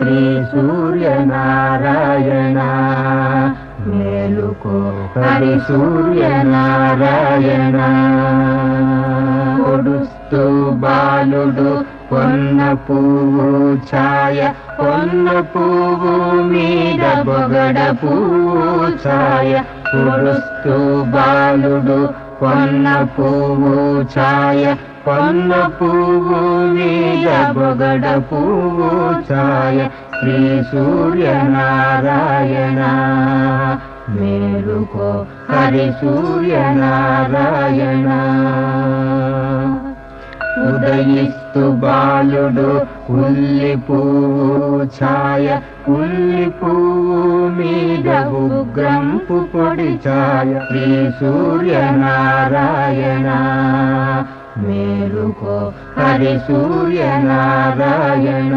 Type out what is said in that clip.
శ్రీ సూర్యనారాయణ మేలుకో హరి సూర్యనారాయణ పొడుస్తూ బాలుడు పొన్న పువ్వు ఛాయ పొన్న పువ్వు మీద బొగడ పువ్వు ఛాయ పొడుస్తూ బాలుడు పొన్న పువ్వు ఛాయ పొన్న పువ్వు మీద బొగడ పువ్వు ఛాయ శ్రీ సూర్యనారాయణ మేలుకో హరి సూర్యనారాయణ ఉదయిస్తు బాలుడు ఉల్లి పువ్వు ఛాయ ఉల్లి పువ్వు మీద ఉగ్రంపు పొడి ఛాయ శ్రీ సూర్యనారాయణ మేలుకో హరి సూర్యనారాయణ